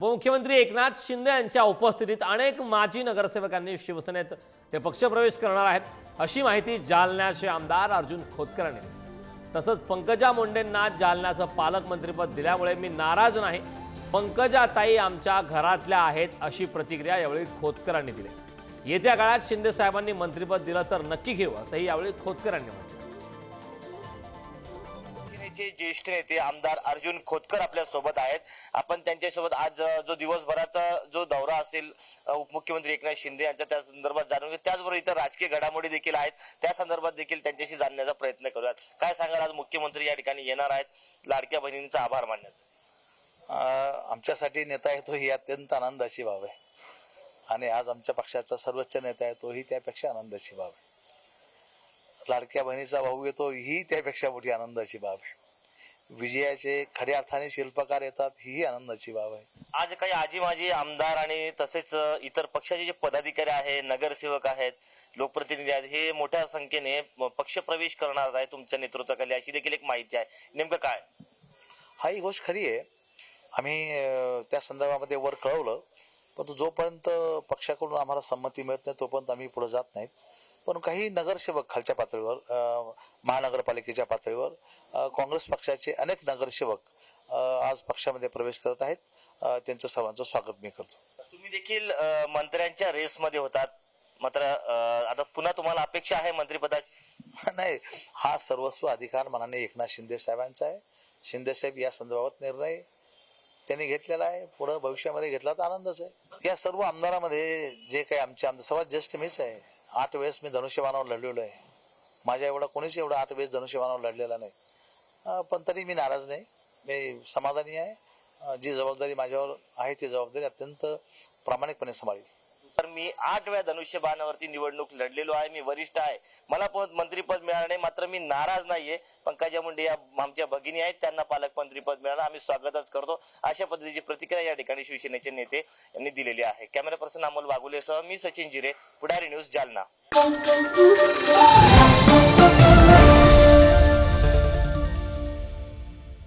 उपमुख्यमंत्री एकनाथ शिंदे यांच्या उपस्थितीत अनेक माजी नगरसेवकांनी शिवसेनेत ते पक्षप्रवेश करणार आहेत अशी माहिती जालन्याचे आमदार अर्जुन खोतकर यांनी दिली। तसंच पंकजा मुंडेंना जालन्याचं पालकमंत्रीपद दिल्यामुळे मी नाराज नाही, पंकजाताई आमच्या घरातल्या आहेत अशी प्रतिक्रिया यावेळी खोतकरांनी दिली। येत्या काळात शिंदे साहेबांनी मंत्रिपद दिलं तर नक्की घेऊ असंही यावेळी खोतकरांनी म्हटलं। ज्येष्ठ नेते आमदार अर्जुन खोतकर आपल्या सोबत आहेत। आपण त्यांच्यासोबत आज जो दिवसभराचा जो दौरा असेल उपमुख्यमंत्री एकनाथ शिंदे यांच्या त्या संदर्भात जाणून घेऊ, त्याचबरोबर इतर राजकीय घडामोडी देखील आहेत, त्या संदर्भात देखील त्यांच्याशी जाणण्याचा प्रयत्न करूयात। काय सांगाल, आज मुख्यमंत्री या ठिकाणी येणार आहेत लाडक्या बहिणींचा आभार मानण्यासाठी? आमच्यासाठी नेता आहे तो ही अत्यंत आनंदाची बाब आहे आणि आज आमच्या पक्षाचा सर्वोच्च नेता आहे तोही त्यापेक्षा आनंदाची बाब आहे। लाडक्या बहिणीचा भाऊ येतो ही त्यापेक्षा मोठी आनंदाची बाब आहे। विजयाचे खऱ्या अर्थाने शिल्पकार येतात ही आनंदाची बाब आहे। आज काही आजी माजी आमदार आणि तसेच इतर पक्षाचे जे पदाधिकारी आहेत, नगरसेवक आहेत, लोकप्रतिनिधी आहेत, हे मोठ्या संख्येने पक्षप्रवेश करणार आहे तुमच्या नेतृत्वाखाली अशी देखील एक माहिती आहे। नेमकं काय? हा ही गोष्ट खरी आहे। आम्ही त्या संदर्भामध्ये वर कळवलं, परंतु जोपर्यंत पक्षाकडून आम्हाला संमती मिळत नाही तोपर्यंत आम्ही पुढे जात नाहीत। पण काही नगरसेवक खालच्या पातळीवर, महानगरपालिकेच्या पातळीवर काँग्रेस पक्षाचे अनेक नगरसेवक आज पक्षामध्ये प्रवेश करत आहेत। त्यांचं सर्वांचं स्वागत मी करतो। तुम्ही देखील मंत्र्यांच्या रेसमध्ये होतात, मात्र आता पुन्हा तुम्हाला अपेक्षा आहे मंत्रिपदाची? नाही, हा सर्वस्व अधिकार माननीय एकनाथ शिंदे साहेबांचा आहे। शिंदे साहेब या संदर्भात निर्णय त्यांनी घेतलेला आहे, पुढे भविष्यामध्ये घेतला तर आनंदच आहे। या सर्व आमदारामध्ये जे काही आमचे सर्वात ज्येष्ठ मीच आहे। 8 वेळेस मी धनुष्यबाणावर लढलेलो आहे। माझ्या एवढा कोणीच एवढा 8 वेळेस धनुष्यबाणावर लढलेला नाही, पण तरी मी नाराज नाही, मी समाधानी आहे। जी जबाबदारी माझ्यावर आहे ती जबाबदारी अत्यंत प्रामाणिकपणे सांभाळील। तर मी 8 वेळा धनुष्यबाणावरती निवडणूक लढलेलो आहे, मी वरिष्ठ आहे, मला मंत्रीपद मिळालं नाही, मात्र मी नाराज नाहीये। पंकजा मुंडे या आमच्या भगिनी आहेत, त्यांना पालकमंत्रीपद मिळालं, आम्ही स्वागतच करतो, अशा पद्धतीची प्रतिक्रिया या ठिकाणी शिवसेनेचे नेते यांनी दिलेली आहे। कॅमेरा पर्सन अमोल वाघुलेसह मी सचिन जिरे, पुढारी न्यूज, जालना।